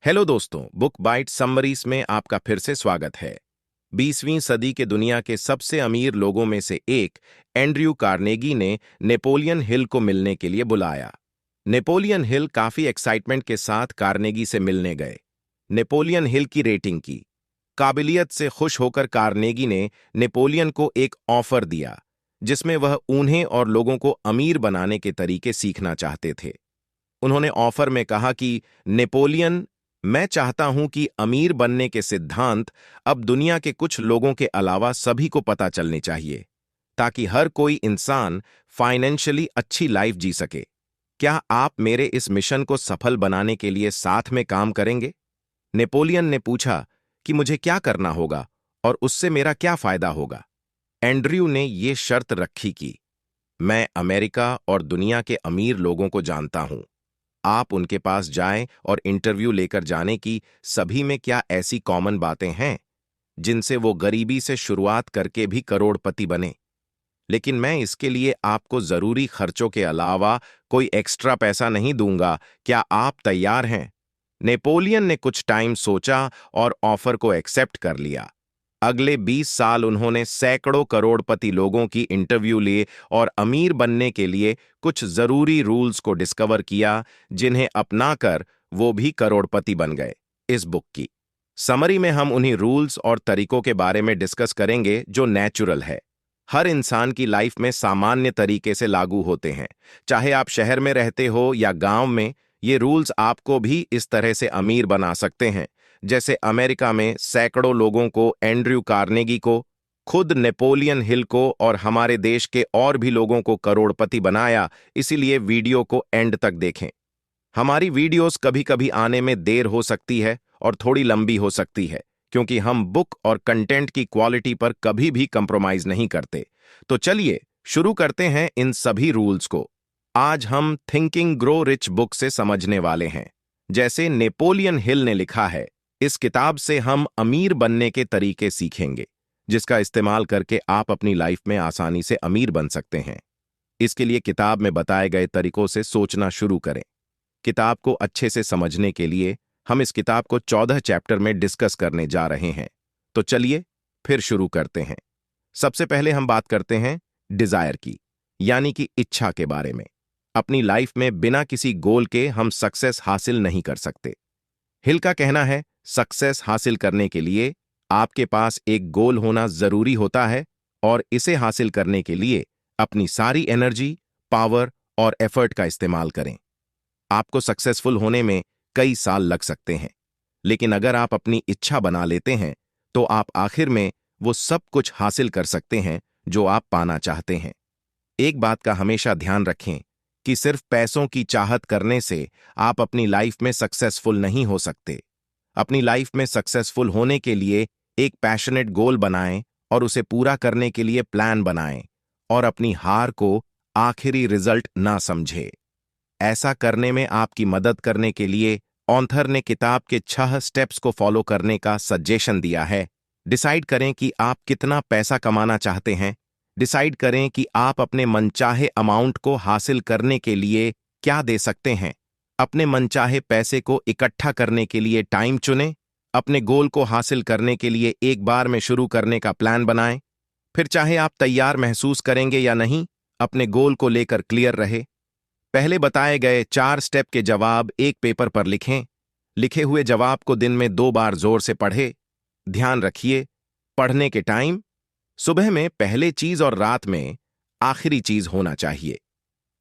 Hello दोस्तों, book bite summaries में आपका फिर से स्वागत है। 20वीं सदी के दुनिया के सबसे अमीर लोगों में से एक एंड्रयू कार्नेगी ने नेपोलियन हिल को मिलने के लिए बुलाया। नेपोलियन हिल काफी एक्साइटमेंट के साथ कार्नेगी से मिलने गए। नेपोलियन हिल की रेटिंग की काबिलियत से खुश होकर कार्नेगी ने नेपोलियन को एक ऑफर दिया जिसमें वह उन्हें और लोगों को अमीर बनाने के तरीके सीखना चाहते थे। उन्होंने ऑफर में कहा कि नेपोलियन, मैं चाहता हूं कि अमीर बनने के सिद्धांत अब दुनिया के कुछ लोगों के अलावा सभी को पता चलने चाहिए, ताकि हर कोई इंसान फाइनेंशियली अच्छी लाइफ जी सके। क्या आप मेरे इस मिशन को सफल बनाने के लिए साथ में काम करेंगे? नेपोलियन ने पूछा कि मुझे क्या करना होगा और उससे मेरा क्या फायदा होगा। एंड्रयू ने ये शर्त रखी कि मैं अमेरिका और दुनिया के अमीर लोगों को जानता हूं। आप उनके पास जाएं और इंटरव्यू लेकर जाने की सभी में क्या ऐसी कॉमन बातें हैं जिनसे वो गरीबी से शुरुआत करके भी करोड़पति बने। लेकिन मैं इसके लिए आपको जरूरी खर्चों के अलावा कोई एक्स्ट्रा पैसा नहीं दूंगा। क्या आप तैयार हैं? नेपोलियन ने कुछ टाइम सोचा और ऑफर को एक्सेप्ट कर लिया। अगले 20 साल उन्होंने सैकड़ों करोड़पति लोगों की इंटरव्यू लिए और अमीर बनने के लिए कुछ जरूरी रूल्स को डिस्कवर किया, जिन्हें अपनाकर वो भी करोड़पति बन गए। इस बुक की समरी में हम उन्हीं रूल्स और तरीकों के बारे में डिस्कस करेंगे जो नेचुरल है, हर इंसान की लाइफ में सामान्य तरीके से लागू होते हैं। चाहे आप शहर में रहते हो या गांव में, ये रूल्स आपको भी इस तरह से अमीर बना सकते हैं जैसे अमेरिका में सैकड़ों लोगों को, एंड्रयू कार्नेगी को, खुद नेपोलियन हिल को और हमारे देश के और भी लोगों को करोड़पति बनाया। इसीलिए वीडियो को एंड तक देखें। हमारी वीडियोस कभी कभी आने में देर हो सकती है और थोड़ी लंबी हो सकती है, क्योंकि हम बुक और कंटेंट की क्वालिटी पर कभी भी कंप्रोमाइज नहीं करते। तो चलिए शुरू करते हैं इन सभी रूल्स को। आज हम थिंकिंग ग्रो रिच बुक से समझने वाले हैं। जैसे नेपोलियन हिल ने लिखा है, इस किताब से हम अमीर बनने के तरीके सीखेंगे, जिसका इस्तेमाल करके आप अपनी लाइफ में आसानी से अमीर बन सकते हैं। इसके लिए किताब में बताए गए तरीकों से सोचना शुरू करें। किताब को अच्छे से समझने के लिए हम इस किताब को 14 चैप्टर में डिस्कस करने जा रहे हैं। तो चलिए फिर शुरू करते हैं। सबसे पहले हम बात करते हैं डिजायर की, यानी कि इच्छा के बारे में। अपनी लाइफ में बिना किसी गोल के हम सक्सेस हासिल नहीं कर सकते। हिल का कहना है, सक्सेस हासिल करने के लिए आपके पास एक गोल होना जरूरी होता है और इसे हासिल करने के लिए अपनी सारी एनर्जी, पावर और एफर्ट का इस्तेमाल करें। आपको सक्सेसफुल होने में कई साल लग सकते हैं, लेकिन अगर आप अपनी इच्छा बना लेते हैं तो आप आखिर में वो सब कुछ हासिल कर सकते हैं जो आप पाना चाहते हैं। एक बात का हमेशा ध्यान रखें कि सिर्फ पैसों की चाहत करने से आप अपनी लाइफ में सक्सेसफुल नहीं हो सकते। अपनी लाइफ में सक्सेसफुल होने के लिए एक पैशनेट गोल बनाएं और उसे पूरा करने के लिए प्लान बनाएं, और अपनी हार को आखिरी रिजल्ट ना समझें। ऐसा करने में आपकी मदद करने के लिए ऑथर ने किताब के 6 स्टेप्स को फॉलो करने का सजेशन दिया है। डिसाइड करें कि आप कितना पैसा कमाना चाहते हैं। डिसाइड करें कि आप अपने मनचाहे अमाउंट को हासिल करने के लिए क्या दे सकते हैं। अपने मनचाहे पैसे को इकट्ठा करने के लिए टाइम चुनें। अपने गोल को हासिल करने के लिए एक बार में शुरू करने का प्लान बनाएं। फिर चाहे आप तैयार महसूस करेंगे या नहीं, अपने गोल को लेकर क्लियर रहे। पहले बताए गए 4 स्टेप के जवाब एक पेपर पर लिखें। लिखे हुए जवाब को दिन में 2 बार जोर से पढ़ें। ध्यान रखिए, पढ़ने के टाइम सुबह में पहले चीज और रात में आखिरी चीज होना चाहिए।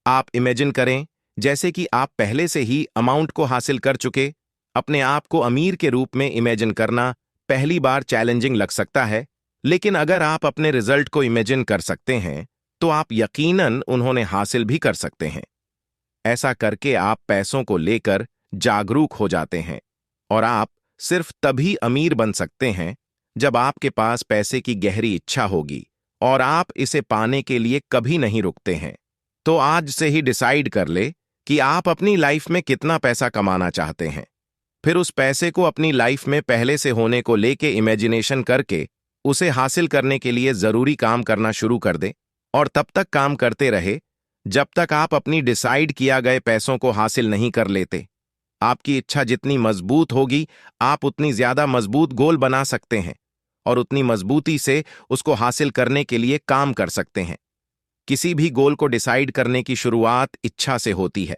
आप इमेजिन करें जैसे कि आप पहले से ही अमाउंट को हासिल कर चुके। अपने आप को अमीर के रूप में इमेजिन करना पहली बार चैलेंजिंग लग सकता है, लेकिन अगर आप अपने रिजल्ट को इमेजिन कर सकते हैं तो आप यकीनन उन्होंने हासिल भी कर सकते हैं। ऐसा करके आप पैसों को लेकर जागरूक हो जाते हैं, और आप सिर्फ तभी अमीर बन सकते हैं जब आपके पास पैसे की गहरी इच्छा होगी और आप इसे पाने के लिए कभी नहीं रुकते हैं। तो आज से ही डिसाइड कर ले कि आप अपनी लाइफ में कितना पैसा कमाना चाहते हैं। फिर उस पैसे को अपनी लाइफ में पहले से होने को लेके इमेजिनेशन करके उसे हासिल करने के लिए जरूरी काम करना शुरू कर दे, और तब तक काम करते रहे जब तक आप अपनी डिसाइड किया गए पैसों को हासिल नहीं कर लेते। आपकी इच्छा जितनी मजबूत होगी, आप उतनी ज्यादा मजबूत गोल बना सकते हैं और उतनी मजबूती से उसको हासिल करने के लिए काम कर सकते हैं। किसी भी गोल को डिसाइड करने की शुरुआत इच्छा से होती है।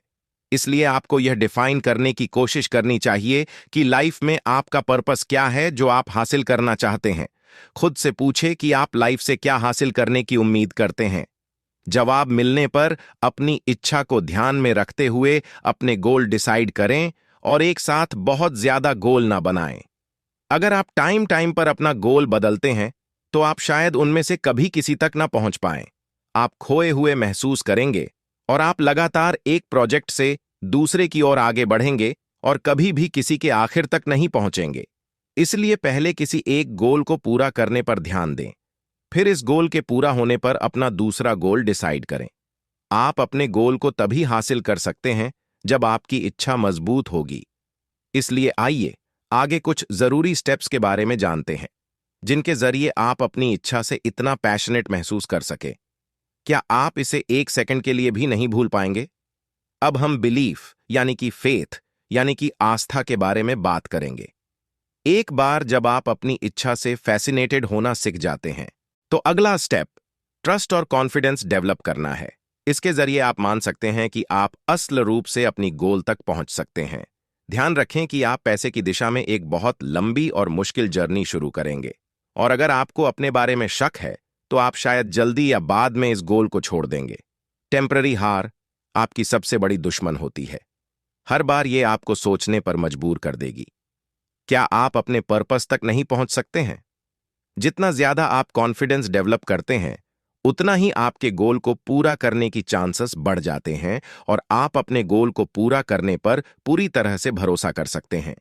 इसलिए आपको यह डिफाइन करने की कोशिश करनी चाहिए कि लाइफ में आपका पर्पस क्या है जो आप हासिल करना चाहते हैं। खुद से पूछे कि आप लाइफ से क्या हासिल करने की उम्मीद करते हैं। जवाब मिलने पर अपनी इच्छा को ध्यान में रखते हुए अपने गोल डिसाइड करें और एक साथ बहुत ज्यादा गोल ना बनाएं। अगर आप टाइम टाइम पर अपना गोल बदलते हैं तो आप शायद उनमें से कभी किसी तक ना पहुंच पाएं। आप खोए हुए महसूस करेंगे और आप लगातार एक प्रोजेक्ट से दूसरे की ओर आगे बढ़ेंगे और कभी भी किसी के आखिर तक नहीं पहुंचेंगे। इसलिए पहले किसी एक गोल को पूरा करने पर ध्यान दें, फिर इस गोल के पूरा होने पर अपना दूसरा गोल डिसाइड करें। आप अपने गोल को तभी हासिल कर सकते हैं जब आपकी इच्छा मजबूत होगी। इसलिए आइए आगे कुछ जरूरी स्टेप्स के बारे में जानते हैं जिनके जरिए आप अपनी इच्छा से इतना पैशनेट महसूस कर सके। क्या आप इसे एक सेकंड के लिए भी नहीं भूल पाएंगे? अब हम बिलीफ यानी कि फेथ यानी कि आस्था के बारे में बात करेंगे। एक बार जब आप अपनी इच्छा से फैसिनेटेड होना सीख जाते हैं तो अगला स्टेप ट्रस्ट और कॉन्फिडेंस डेवलप करना है। इसके जरिए आप मान सकते हैं कि आप असल रूप से अपनी गोल तक पहुंच सकते हैं। ध्यान रखें कि आप पैसे की दिशा में एक बहुत लंबी और मुश्किल जर्नी शुरू करेंगे और अगर आपको अपने बारे में शक है तो आप शायद जल्दी या बाद में इस गोल को छोड़ देंगे। टेम्पररी हार आपकी सबसे बड़ी दुश्मन होती है। हर बार ये आपको सोचने पर मजबूर कर देगी, क्या आप अपने पर्पस तक नहीं पहुंच सकते हैं? जितना ज्यादा आप कॉन्फिडेंस डेवलप करते हैं उतना ही आपके गोल को पूरा करने की चांसेस बढ़ जाते हैं और आप अपने गोल को पूरा करने पर पूरी तरह से भरोसा कर सकते हैं।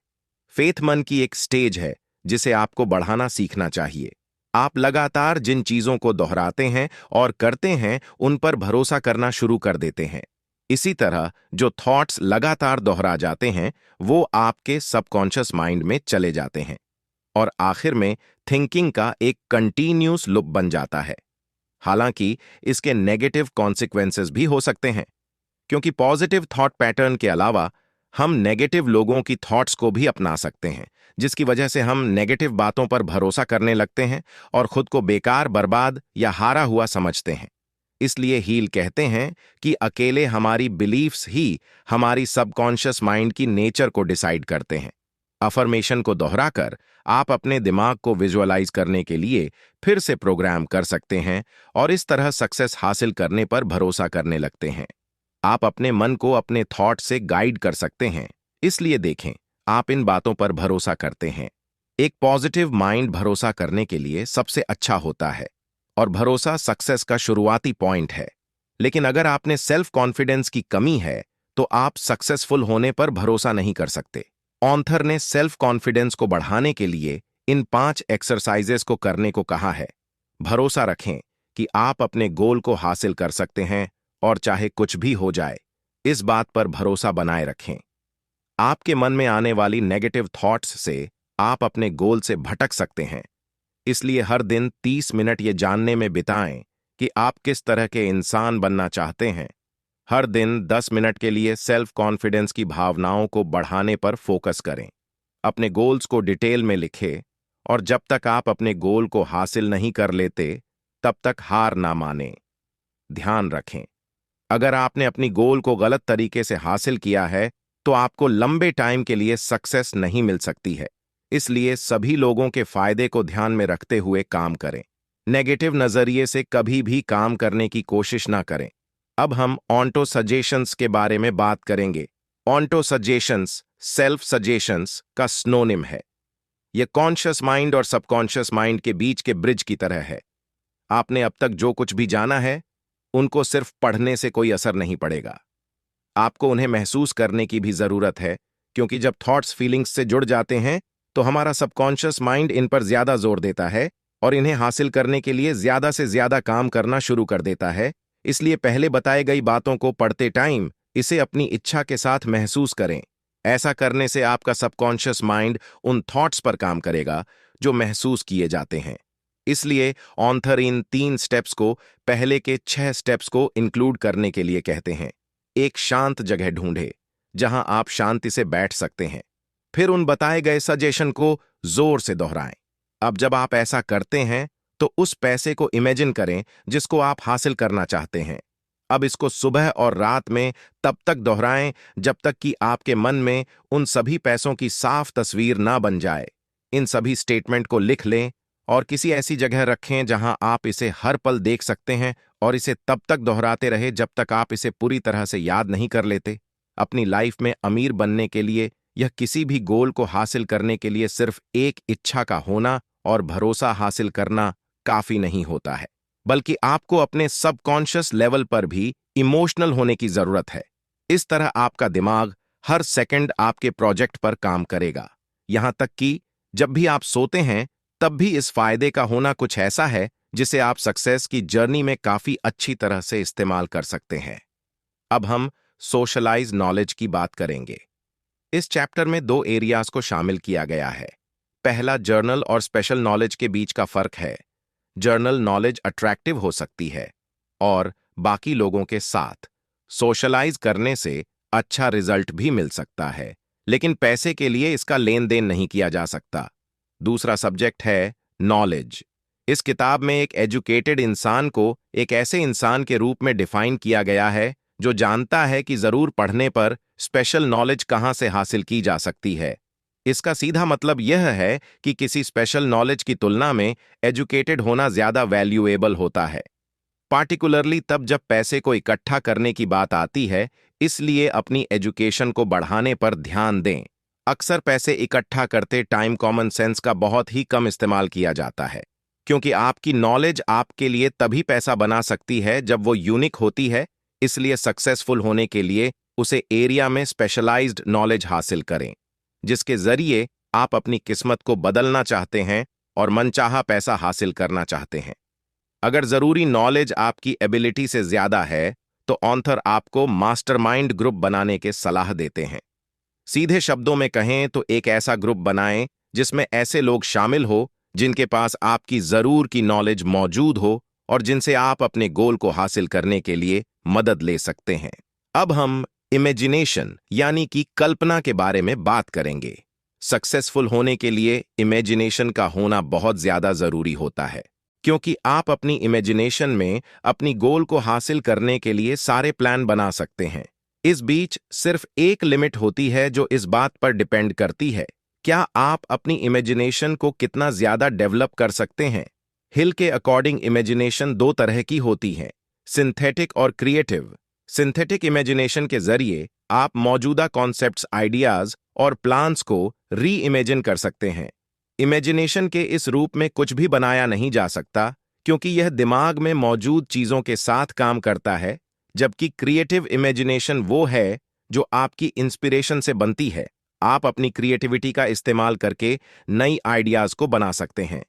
फेथ मन की एक स्टेज है जिसे आपको बढ़ाना सीखना चाहिए। आप लगातार जिन चीजों को दोहराते हैं और करते हैं उन पर भरोसा करना शुरू कर देते हैं। इसी तरह जो थॉट्स लगातार दोहरा जाते हैं वो आपके सबकॉन्शियस माइंड में चले जाते हैं और आखिर में थिंकिंग का एक कंटीन्यूअस लूप बन जाता है। हालांकि इसके नेगेटिव कॉन्सिक्वेंसेस भी हो सकते हैं, क्योंकि पॉजिटिव थॉट पैटर्न के अलावा हम नेगेटिव लोगों की थॉट्स को भी अपना सकते हैं, जिसकी वजह से हम नेगेटिव बातों पर भरोसा करने लगते हैं और खुद को बेकार, बर्बाद या हारा हुआ समझते हैं। इसलिए हील कहते हैं कि अकेले हमारी बिलीफ्स ही हमारी सबकॉन्शियस माइंड की नेचर को डिसाइड करते हैं। अफर्मेशन को दोहराकर आप अपने दिमाग को विजुअलाइज करने के लिए फिर से प्रोग्राम कर सकते हैं और इस तरह सक्सेस हासिल करने पर भरोसा करने लगते हैं। आप अपने मन को अपने थॉट से गाइड कर सकते हैं, इसलिए देखें आप इन बातों पर भरोसा करते हैं। एक पॉजिटिव माइंड भरोसा करने के लिए सबसे अच्छा होता है और भरोसा सक्सेस का शुरुआती पॉइंट है। लेकिन अगर आपने सेल्फ कॉन्फिडेंस की कमी है तो आप सक्सेसफुल होने पर भरोसा नहीं कर सकते। ऑथर ने सेल्फ कॉन्फिडेंस को बढ़ाने के लिए इन 5 एक्सरसाइजेस को करने को कहा है। भरोसा रखें कि आप अपने गोल को हासिल कर सकते हैं और चाहे कुछ भी हो जाए, इस बात पर भरोसा बनाए रखें। आपके मन में आने वाली नेगेटिव थॉट्स से आप अपने गोल से भटक सकते हैं। इसलिए हर दिन 30 मिनट ये जानने में बिताएं कि आप किस तरह के इंसान बनना चाहते हैं। हर दिन 10 मिनट के लिए सेल्फ कॉन्फिडेंस की भावनाओं को बढ़ाने पर फोकस करें। अपने गोल्स को डिटेल में लिखें और जब तक आप अपने गोल को हासिल नहीं कर लेते तब तक हार ना मानें। ध्यान रखें, अगर आपने अपनी गोल को गलत तरीके से हासिल किया है तो आपको लंबे टाइम के लिए सक्सेस नहीं मिल सकती है। इसलिए सभी लोगों के फायदे को ध्यान में रखते हुए काम करें। नेगेटिव नजरिए से कभी भी काम करने की कोशिश ना करें। अब हम ऑन्टो सजेशंस के बारे में बात करेंगे। ऑन्टो सजेशंस सेल्फ सजेशंस का सिनोनिम है। यह कॉन्शियस माइंड और सबकॉन्शियस माइंड के बीच के ब्रिज की तरह है। आपने अब तक जो कुछ भी जाना है उनको सिर्फ पढ़ने से कोई असर नहीं पड़ेगा। आपको उन्हें महसूस करने की भी जरूरत है, क्योंकि जब थॉट्स फीलिंग्स से जुड़ जाते हैं तो हमारा सबकॉन्शियस माइंड इन पर ज्यादा जोर देता है और इन्हें हासिल करने के लिए ज्यादा से ज्यादा काम करना शुरू कर देता है। इसलिए पहले बताई गई बातों को पढ़ते टाइम इसे अपनी इच्छा के साथ महसूस करें। ऐसा करने से आपका सबकॉन्शियस माइंड उन थॉट्स पर काम करेगा जो महसूस किए जाते हैं। इसलिए ऑथर इन 3 स्टेप्स को पहले के 6 स्टेप्स को इंक्लूड करने के लिए कहते हैं। एक शांत जगह ढूंढे जहां आप शांति से बैठ सकते हैं। फिर उन बताए गए सजेशन को जोर से दोहराएं। अब जब आप ऐसा करते हैं तो उस पैसे को इमेजिन करें जिसको आप हासिल करना चाहते हैं। अब इसको सुबह और रात में तब तक दोहराएं जब तक कि आपके मन में उन सभी पैसों की साफ तस्वीर ना बन जाए। इन सभी स्टेटमेंट को लिख लें और किसी ऐसी जगह रखें जहां आप इसे हर पल देख सकते हैं, और इसे तब तक दोहराते रहे जब तक आप इसे पूरी तरह से याद नहीं कर लेते। अपनी लाइफ में अमीर बनने के लिए, यह किसी भी गोल को हासिल करने के लिए सिर्फ एक इच्छा का होना और भरोसा हासिल करना काफी नहीं होता है, बल्कि आपको अपने सबकॉन्शियस लेवल पर भी इमोशनल होने की जरूरत है। इस तरह आपका दिमाग हर सेकंड आपके प्रोजेक्ट पर काम करेगा, यहां तक कि जब भी आप सोते हैं तब भी इस फायदे का होना कुछ ऐसा है जिसे आप सक्सेस की जर्नी में काफी अच्छी तरह से इस्तेमाल कर सकते हैं। अब हम सोशलाइज नॉलेज की बात करेंगे। इस चैप्टर में दो एरियाज को शामिल किया गया है। पहला, जर्नल और स्पेशल नॉलेज के बीच का फर्क है। जर्नल नॉलेज अट्रैक्टिव हो सकती है और बाकी लोगों के साथ सोशलाइज करने से अच्छा रिजल्ट भी मिल सकता है, लेकिन पैसे के लिए इसका लेन देन नहीं किया जा सकता। दूसरा सब्जेक्ट है नॉलेज। इस किताब में एक एजुकेटेड इंसान को एक ऐसे इंसान के रूप में डिफाइन किया गया है जो जानता है कि जरूर पढ़ने पर स्पेशल नॉलेज कहां से हासिल की जा सकती है। इसका सीधा मतलब यह है कि किसी स्पेशल नॉलेज की तुलना में एजुकेटेड होना ज्यादा वैल्यूएबल होता है, पार्टिकुलरली तब जब पैसे को इकट्ठा करने की बात आती है। इसलिए अपनी एजुकेशन को बढ़ाने पर ध्यान दें। अक्सर पैसे इकट्ठा करते टाइम कॉमन सेंस का बहुत ही कम इस्तेमाल किया जाता है, क्योंकि आपकी नॉलेज आपके लिए तभी पैसा बना सकती है जब वो यूनिक होती है। इसलिए सक्सेसफुल होने के लिए उसे एरिया में स्पेशलाइज्ड नॉलेज हासिल करें, जिसके जरिए आप अपनी किस्मत को बदलना चाहते हैं और मनचाहा पैसा हासिल करना चाहते हैं। अगर जरूरी नॉलेज आपकी एबिलिटी से ज्यादा है तो ऑथर आपको मास्टरमाइंड ग्रुप बनाने के सलाह देते हैं। सीधे शब्दों में कहें तो एक ऐसा ग्रुप बनाएं जिसमें ऐसे लोग शामिल हो जिनके पास आपकी जरूर की नॉलेज मौजूद हो और जिनसे आप अपने गोल को हासिल करने के लिए मदद ले सकते हैं। अब हम इमेजिनेशन यानी कि कल्पना के बारे में बात करेंगे। सक्सेसफुल होने के लिए इमेजिनेशन का होना बहुत ज्यादा जरूरी होता है, क्योंकि आप अपनी इमेजिनेशन में अपनी गोल को हासिल करने के लिए सारे प्लान बना सकते हैं। इस बीच सिर्फ एक लिमिट होती है जो इस बात पर डिपेंड करती है क्या आप अपनी इमेजिनेशन को कितना ज्यादा डेवलप कर सकते हैं। हिल के अकॉर्डिंग इमेजिनेशन दो तरह की होती है, सिंथेटिक और क्रिएटिव। सिंथेटिक इमेजिनेशन के जरिए आप मौजूदा कॉन्सेप्ट्स, आइडियाज और प्लान्स को री इमेजिन कर सकते हैं। इमेजिनेशन के इस रूप में कुछ भी बनाया नहीं जा सकता, क्योंकि यह दिमाग में मौजूद चीजों के साथ काम करता है, जबकि क्रिएटिव इमेजिनेशन वो है जो आपकी इंस्पिरेशन से बनती है। आप अपनी क्रिएटिविटी का इस्तेमाल करके नई आइडियाज को बना सकते हैं।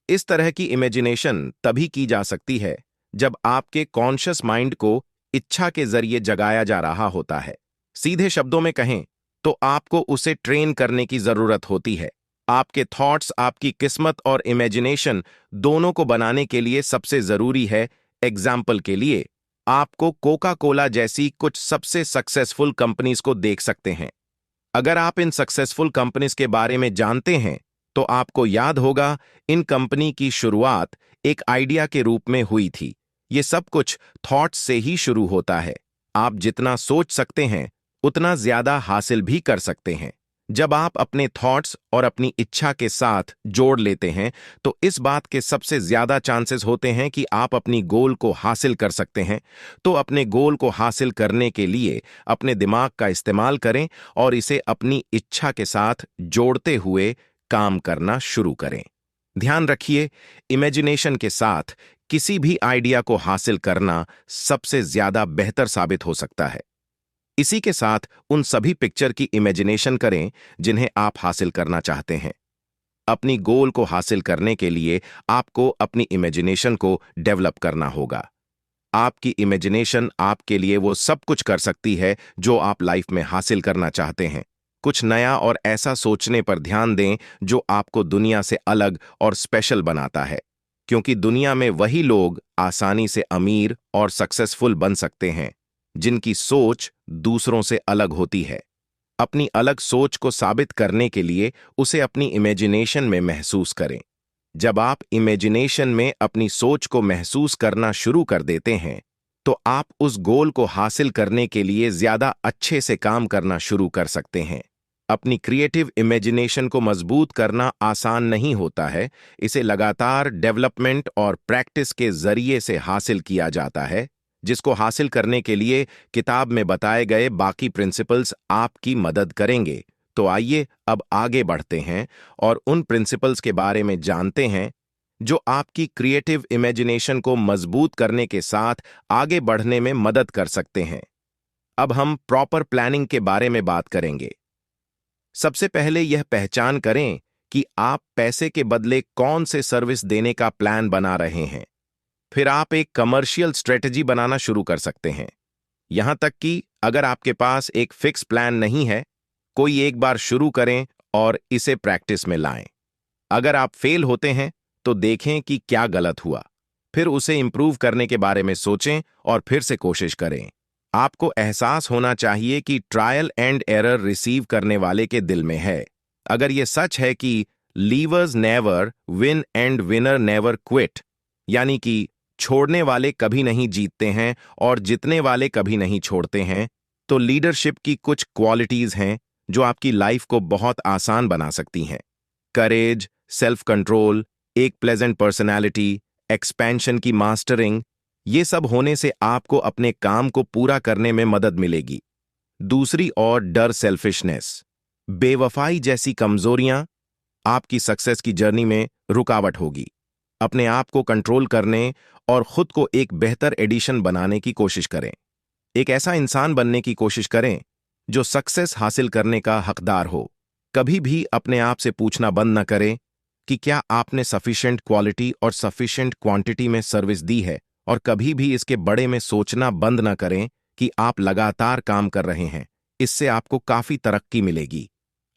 इस तरह की इमेजिनेशन तभी की जा सकती है जब आपके कॉन्शियस माइंड को इच्छा के जरिए जगाया जा रहा होता है। सीधे शब्दों में कहें तो आपको उसे ट्रेन करने की जरूरत होती है। आपके थॉट्स आपकी किस्मत और इमेजिनेशन दोनों को बनाने के लिए सबसे जरूरी है। एग्जाम्पल के लिए आपको कोका कोला जैसी कुछ सबसे सक्सेसफुल कंपनीज को देख सकते हैं। अगर आप इन सक्सेसफुल कंपनीज के बारे में जानते हैं तो आपको याद होगा इन कंपनी की शुरुआत एक आइडिया के रूप में हुई थी। ये सब कुछ थॉट्स से ही शुरू होता है। आप जितना सोच सकते हैं उतना ज्यादा हासिल भी कर सकते हैं। जब आप अपने थॉट्स और अपनी इच्छा के साथ जोड़ लेते हैं तो इस बात के सबसे ज्यादा चांसेस होते हैं कि आप अपनी गोल को हासिल कर सकते हैं। तो अपने गोल को हासिल करने के लिए अपने दिमाग का इस्तेमाल करें और इसे अपनी इच्छा के साथ जोड़ते हुए काम करना शुरू करें। ध्यान रखिए, इमेजिनेशन के साथ किसी भी आइडिया को हासिल करना सबसे ज्यादा बेहतर साबित हो सकता है। इसी के साथ उन सभी पिक्चर की इमेजिनेशन करें जिन्हें आप हासिल करना चाहते हैं। अपनी गोल को हासिल करने के लिए आपको अपनी इमेजिनेशन को डेवलप करना होगा। आपकी इमेजिनेशन आपके लिए वो सब कुछ कर सकती है जो आप लाइफ में हासिल करना चाहते हैं। कुछ नया और ऐसा सोचने पर ध्यान दें जो आपको दुनिया से अलग और स्पेशल बनाता है, क्योंकि दुनिया में वही लोग आसानी से अमीर और सक्सेसफुल बन सकते हैं जिनकी सोच दूसरों से अलग होती है। अपनी अलग सोच को साबित करने के लिए उसे अपनी इमेजिनेशन में महसूस करें। जब आप इमेजिनेशन में अपनी सोच को महसूस करना शुरू कर देते हैं, तो आप उस गोल को हासिल करने के लिए ज्यादा अच्छे से काम करना शुरू कर सकते हैं। अपनी क्रिएटिव इमेजिनेशन को मजबूत करना आसान नहीं होता है। इसे लगातार डेवलपमेंट और प्रैक्टिस के जरिए से हासिल किया जाता है, जिसको हासिल करने के लिए किताब में बताए गए बाकी प्रिंसिपल्स आपकी मदद करेंगे। तो आइए अब आगे बढ़ते हैं और उन प्रिंसिपल्स के बारे में जानते हैं जो आपकी क्रिएटिव इमेजिनेशन को मजबूत करने के साथ आगे बढ़ने में मदद कर सकते हैं। अब हम प्रॉपर प्लानिंग के बारे में बात करेंगे। सबसे पहले यह पहचान करें कि आप पैसे के बदले कौन से सर्विस देने का प्लान बना रहे हैं। फिर आप एक कमर्शियल स्ट्रेटजी बनाना शुरू कर सकते हैं। यहां तक कि अगर आपके पास एक फिक्स प्लान नहीं है, कोई एक बार शुरू करें और इसे प्रैक्टिस में लाएं। अगर आप फेल होते हैं तो देखें कि क्या गलत हुआ, फिर उसे इंप्रूव करने के बारे में सोचें और फिर से कोशिश करें। आपको एहसास होना चाहिए कि ट्रायल एंड एरर रिसीव करने वाले के दिल में है। अगर यह सच है कि levers never win and winner never quit, यानी कि छोड़ने वाले कभी नहीं जीतते हैं और जीतने वाले कभी नहीं छोड़ते हैं, तो लीडरशिप की कुछ क्वालिटीज हैं जो आपकी लाइफ को बहुत आसान बना सकती हैं। करेज, सेल्फ कंट्रोल, एक प्लेजेंट पर्सनालिटी, एक्सपेंशन की मास्टरिंग, ये सब होने से आपको अपने काम को पूरा करने में मदद मिलेगी। दूसरी ओर डर, सेल्फिशनेस, बेवफाई जैसी कमजोरियां आपकी सक्सेस की जर्नी में रुकावट होगी। अपने आप को कंट्रोल करने और खुद को एक बेहतर एडिशन बनाने की कोशिश करें। एक ऐसा इंसान बनने की कोशिश करें जो सक्सेस हासिल करने का हकदार हो। कभी भी अपने आप से पूछना बंद न करें कि क्या आपने सफिशिएंट क्वालिटी और सफिशिएंट क्वांटिटी में सर्विस दी है, और कभी भी इसके बड़े में सोचना बंद न करें कि आप लगातार काम कर रहे हैं। इससे आपको काफी तरक्की मिलेगी।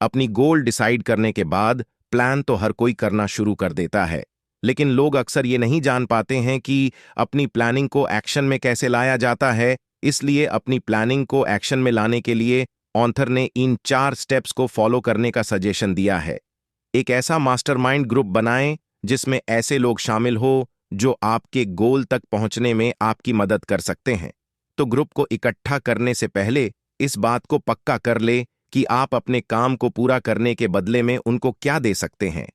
अपनी गोल डिसाइड करने के बाद प्लान तो हर कोई करना शुरू कर देता है, लेकिन लोग अक्सर ये नहीं जान पाते हैं कि अपनी प्लानिंग को एक्शन में कैसे लाया जाता है। इसलिए अपनी प्लानिंग को एक्शन में लाने के लिए ऑथर ने इन 4 स्टेप्स को फॉलो करने का सजेशन दिया है। एक ऐसा मास्टरमाइंड ग्रुप बनाएं जिसमें ऐसे लोग शामिल हो जो आपके गोल तक पहुंचने में आपकी मदद कर सकते हैं। तो ग्रुप को इकट्ठा करने से पहले इस बात को पक्का कर ले कि आप अपने काम को पूरा करने के बदले में उनको क्या दे सकते हैं।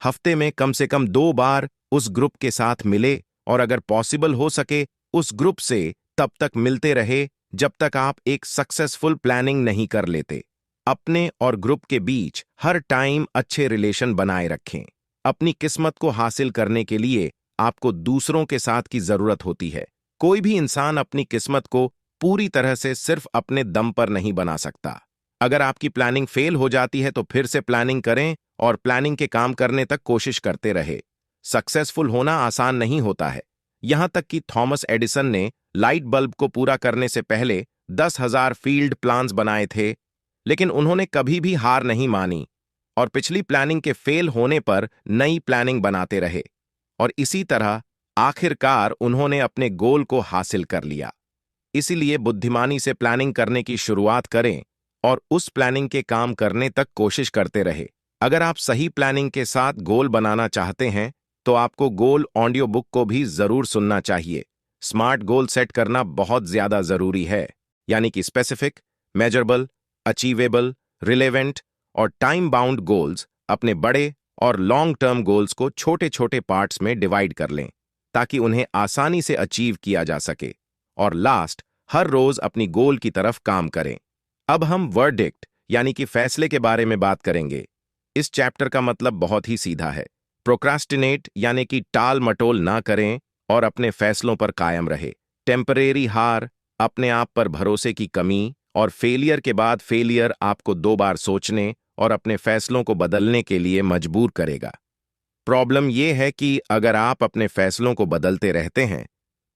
हफ्ते में कम से कम 2 बार उस ग्रुप के साथ मिले और अगर पॉसिबल हो सके उस ग्रुप से तब तक मिलते रहे जब तक आप एक सक्सेसफुल प्लानिंग नहीं कर लेते। अपने और ग्रुप के बीच हर टाइम अच्छे रिलेशन बनाए रखें। अपनी किस्मत को हासिल करने के लिए आपको दूसरों के साथ की जरूरत होती है। कोई भी इंसान अपनी किस्मत को पूरी तरह से सिर्फ अपने दम पर नहीं बना सकता। अगर आपकी प्लानिंग फेल हो जाती है तो फिर से प्लानिंग करें और प्लानिंग के काम करने तक कोशिश करते रहे। सक्सेसफुल होना आसान नहीं होता है। यहां तक कि थॉमस एडिसन ने लाइट बल्ब को पूरा करने से पहले 10,000 फील्ड प्लान्स बनाए थे, लेकिन उन्होंने कभी भी हार नहीं मानी और पिछली प्लानिंग के फेल होने पर नई प्लानिंग बनाते रहे, और इसी तरह आखिरकार उन्होंने अपने गोल को हासिल कर लिया। इसीलिए बुद्धिमानी से प्लानिंग करने की शुरुआत करें और उस प्लानिंग के काम करने तक कोशिश करते रहे। अगर आप सही प्लानिंग के साथ गोल बनाना चाहते हैं तो आपको गोल ऑडियो बुक को भी जरूर सुनना चाहिए। स्मार्ट गोल सेट करना बहुत ज्यादा जरूरी है, यानी कि स्पेसिफिक, मेजरेबल, अचीवेबल, रिलेवेंट और टाइम बाउंड गोल्स। अपने बड़े और लॉन्ग टर्म गोल्स को छोटे छोटे पार्ट्स में डिवाइड कर लें ताकि उन्हें आसानी से अचीव किया जा सके। और लास्ट, हर रोज अपनी गोल की तरफ काम करें। अब हम वर्डिक्ट यानी कि फैसले के बारे में बात करेंगे। इस चैप्टर का मतलब बहुत ही सीधा है। प्रोक्रास्टिनेट यानी कि टाल मटोल ना करें और अपने फैसलों पर कायम रहे। टेम्परेरी हार, अपने आप पर भरोसे की कमी और फेलियर के बाद फेलियर आपको 2 बार सोचने और अपने फैसलों को बदलने के लिए मजबूर करेगा। प्रॉब्लम यह है कि अगर आप अपने फैसलों को बदलते रहते हैं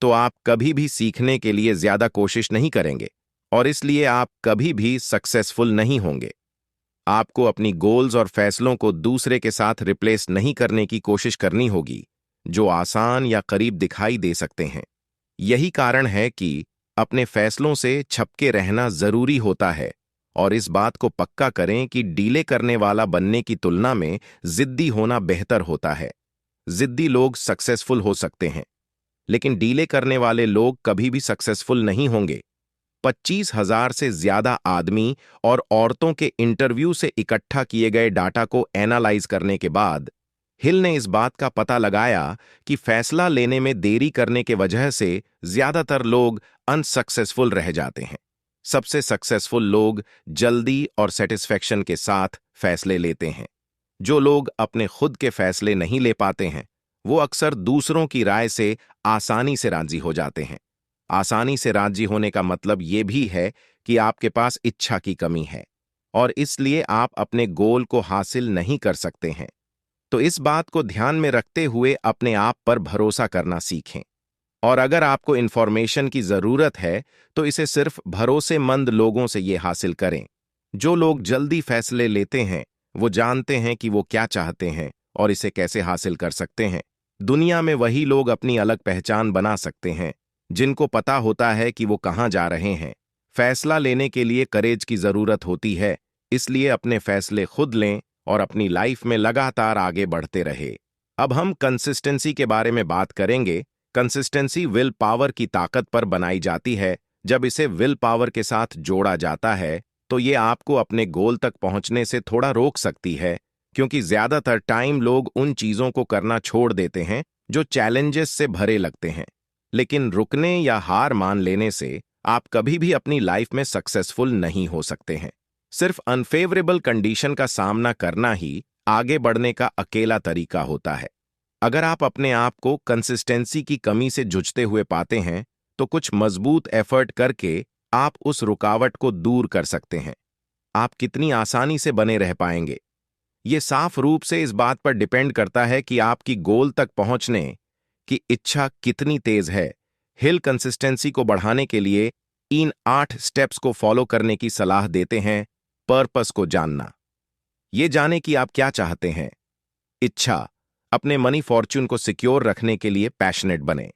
तो आप कभी भी सीखने के लिए ज्यादा कोशिश नहीं करेंगे और इसलिए आप कभी भी सक्सेसफुल नहीं होंगे। आपको अपनी गोल्स और फैसलों को दूसरे के साथ रिप्लेस नहीं करने की कोशिश करनी होगी जो आसान या करीब दिखाई दे सकते हैं। यही कारण है कि अपने फैसलों से छपके रहना जरूरी होता है और इस बात को पक्का करें कि डीले करने वाला बनने की तुलना में जिद्दी होना बेहतर होता है। जिद्दी लोग सक्सेसफुल हो सकते हैं, लेकिन डीले करने वाले लोग कभी भी सक्सेसफुल नहीं होंगे। 25,000 से ज्यादा आदमी और औरतों के इंटरव्यू से इकट्ठा किए गए डाटा को एनालाइज करने के बाद हिल ने इस बात का पता लगाया कि फैसला लेने में देरी करने के वजह से ज्यादातर लोग अनसक्सेसफुल रह जाते हैं। सबसे सक्सेसफुल लोग जल्दी और सेटिस्फेक्शन के साथ फैसले लेते हैं। जो लोग अपने खुद के फैसले नहीं ले पाते हैं, वो अक्सर दूसरों की राय से आसानी से राजी हो जाते हैं। आसानी से राजी होने का मतलब ये भी है कि आपके पास इच्छा की कमी है और इसलिए आप अपने गोल को हासिल नहीं कर सकते हैं। तो इस बात को ध्यान में रखते हुए अपने आप पर भरोसा करना सीखें। और अगर आपको इन्फॉर्मेशन की जरूरत है तो इसे सिर्फ भरोसेमंद लोगों से ये हासिल करें। जो लोग जल्दी फैसले लेते हैं वो जानते हैं कि वो क्या चाहते हैं और इसे कैसे हासिल कर सकते हैं। दुनिया में वही लोग अपनी अलग पहचान बना सकते हैं जिनको पता होता है कि वो कहाँ जा रहे हैं। फैसला लेने के लिए करेज की जरूरत होती है, इसलिए अपने फैसले खुद लें और अपनी लाइफ में लगातार आगे बढ़ते रहे। अब हम कंसिस्टेंसी के बारे में बात करेंगे। कंसिस्टेंसी विल पावर की ताकत पर बनाई जाती है। जब इसे विल पावर के साथ जोड़ा जाता है तो ये आपको अपने गोल तक पहुंचने से थोड़ा रोक सकती है, क्योंकि ज्यादातर टाइम लोग उन चीजों को करना छोड़ देते हैं जो चैलेंजेस से भरे लगते हैं। लेकिन रुकने या हार मान लेने से आप कभी भी अपनी लाइफ में सक्सेसफुल नहीं हो सकते हैं। सिर्फ अनफेवरेबल कंडीशन का सामना करना ही आगे बढ़ने का अकेला तरीका होता है। अगर आप अपने आप को कंसिस्टेंसी की कमी से जूझते हुए पाते हैं तो कुछ मजबूत एफर्ट करके आप उस रुकावट को दूर कर सकते हैं। आप कितनी आसानी से बने रह पाएंगे, ये साफ रूप से इस बात पर डिपेंड करता है कि आपकी गोल तक पहुंचने की इच्छा कितनी तेज है। हिल कंसिस्टेंसी को बढ़ाने के लिए इन 8 स्टेप्स को फॉलो करने की सलाह देते हैं। पर्पस को जानना, ये जाने कि आप क्या चाहते हैं। इच्छा, अपने मनी फॉर्च्यून को सिक्योर रखने के लिए पैशनेट बने।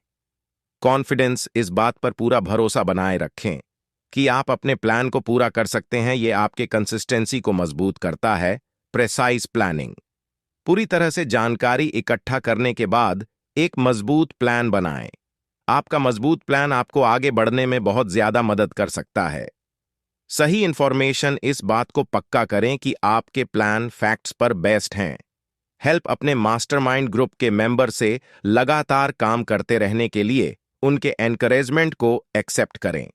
कॉन्फिडेंस, इस बात पर पूरा भरोसा बनाए रखें कि आप अपने प्लान को पूरा कर सकते हैं। ये आपके कंसिस्टेंसी को मजबूत करता है। प्रेसाइज प्लानिंग, पूरी तरह से जानकारी इकट्ठा करने के बाद एक मजबूत प्लान बनाएं। आपका मजबूत प्लान आपको आगे बढ़ने में बहुत ज्यादा मदद कर सकता है। सही इंफॉर्मेशन, इस बात को पक्का करें कि आपके प्लान फैक्ट्स पर बेस्ड हैं। हेल्प, अपने मास्टरमाइंड ग्रुप के मेंबर से लगातार काम करते रहने के लिए उनके एनकरेजमेंट को एक्सेप्ट करें।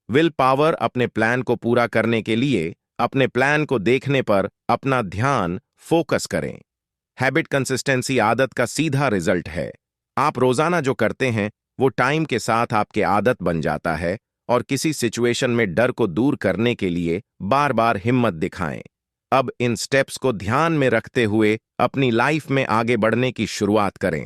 विल पावर, अपने प्लान को पूरा करने के लिए अपने प्लान को देखने पर अपना ध्यान फोकस करें। हैबिट, कंसिस्टेंसी आदत का सीधा रिजल्ट है। आप रोजाना जो करते हैं वो टाइम के साथ आपके आदत बन जाता है और किसी सिचुएशन में डर को दूर करने के लिए बार बार हिम्मत दिखाएं। अब इन स्टेप्स को ध्यान में रखते हुए अपनी लाइफ में आगे बढ़ने की शुरुआत करें।